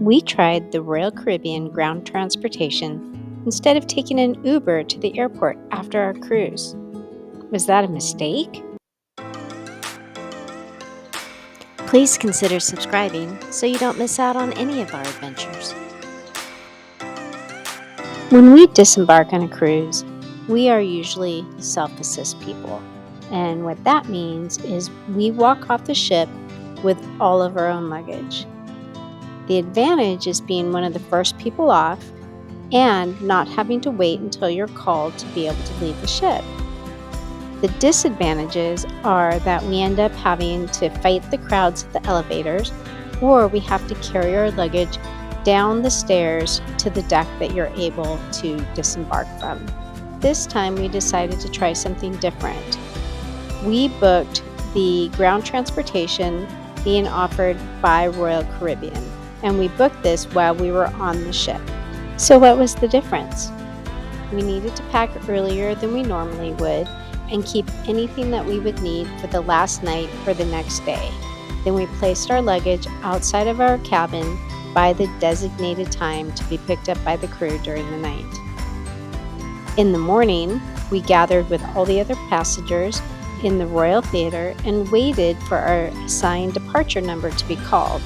we tried the Royal Caribbean ground transportation instead of taking an Uber to the airport after our cruise. Was that a mistake? Please consider subscribing so you don't miss out on any of our adventures. When we disembark on a cruise, we are usually self-assist people. And what that means is we walk off the ship with all of our own luggage. The advantage is being one of the first people off and not having to wait until you're called to be able to leave the ship. The disadvantages are that we end up having to fight the crowds at the elevators, or we have to carry our luggage down the stairs to the deck that you're able to disembark from. This time we decided to try something different. We booked the ground transportation being offered by Royal Caribbean, and we booked this while we were on the ship. So what was the difference? We needed to pack earlier than we normally would and keep anything that we would need for the last night or the next day. Then we placed our luggage outside of our cabin by the designated time to be picked up by the crew during the night. In the morning, we gathered with all the other passengers in the Royal Theater and waited for our assigned departure number to be called.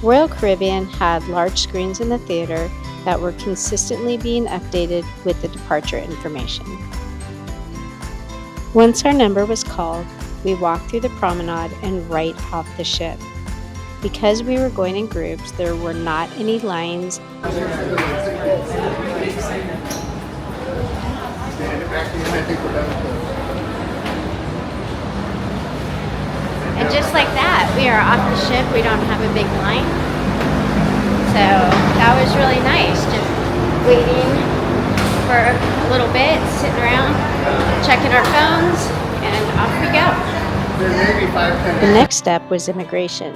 Royal Caribbean had large screens in the theater that were consistently being updated with the departure information. Once our number was called, we walked through the promenade and right off the ship. Because we were going in groups, there were not any lines. And just like that, we are off the ship. We don't have a big line. So that was really nice, just waiting for a little bit, sitting around, checking our phones, and off we go. The next step was immigration,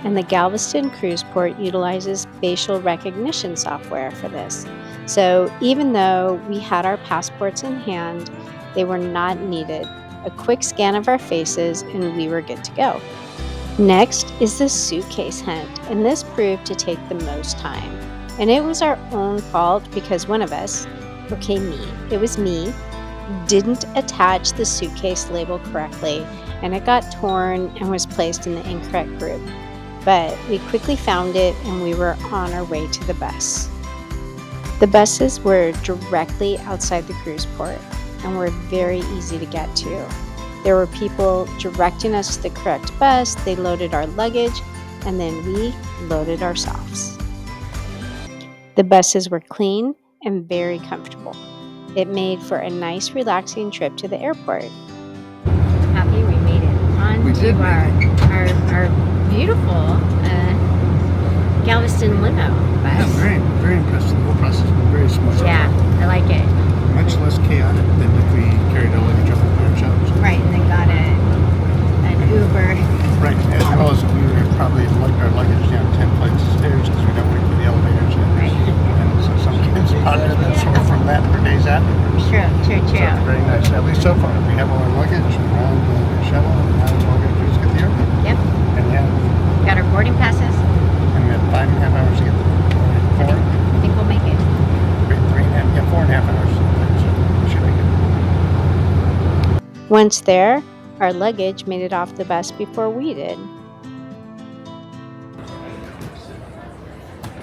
and the Galveston Cruise Port utilizes facial recognition software for this. So even though we had our passports in hand, they were not needed. A quick scan of our faces and we were good to go. Next is the suitcase hunt, and this proved to take the most time. And it was our own fault because one of us, it was me, didn't attach the suitcase label correctly, and it got torn and was placed in the incorrect group. But we quickly found it and we were on our way to the bus. The buses were directly outside the cruise port and were very easy to get to. There were people directing us to the correct bus, they loaded our luggage, and then we loaded ourselves. The buses were clean and very comfortable. It made for a nice, relaxing trip to the airport. Happy we made it onto our beautiful Galveston limo bus. Yeah, very impressed. The whole process has been very smooth. Yeah, I like it. Much less chaotic than if we carried our luggage up in our shelves. Right, and then got an Uber. Right, as well as we were probably lugged our luggage down 10 flights of stairs because we don't wait for the elevators. Right. And so sometimes the body has been sore from that for days afterwards. True. So it's very nice. At least so far. We have all our luggage, we're on the shuttle, and now all we have to do is get the airport. Yep. And Got our boarding passes. And we have 5.5 hours to get there. 4? I think we'll make it. 4.5 hours. So we should make it. Once there, our luggage made it off the bus before we did.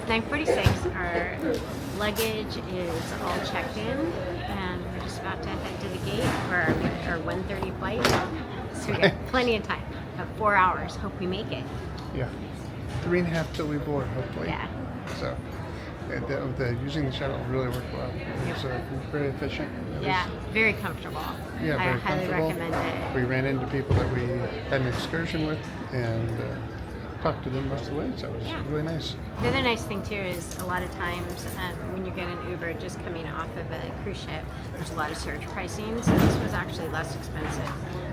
9:46. Our luggage is all checked in, and we're just about to head to the gate for our 1:30 flight. So we got plenty of time. Have 4 hours. Hope we make it. Yeah. 3.5 till we board, hopefully. Yeah. So, using the shuttle really worked well. It was very efficient. Yeah, very comfortable. Yeah, I very highly comfortable. recommend it. We ran into people that we had an excursion with and talked to them most of the way, so it was really nice. The other nice thing too is a lot of times when you get an Uber just coming off of a cruise ship, there's a lot of surge pricing, so this was actually less expensive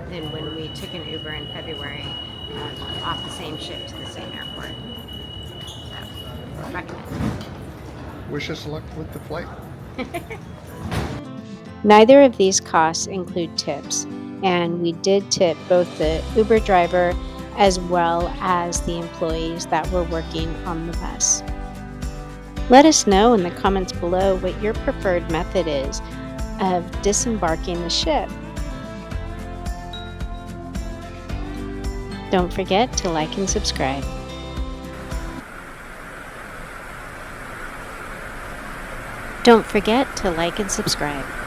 than when we took an Uber in February off the same ship to the same airport. So, recommend. Wish us luck with the flight. Neither of these costs include tips, and we did tip both the Uber driver as well as the employees that were working on the bus. Let us know in the comments below what your preferred method is of disembarking the ship. Don't forget to like and subscribe. Don't forget to like and subscribe.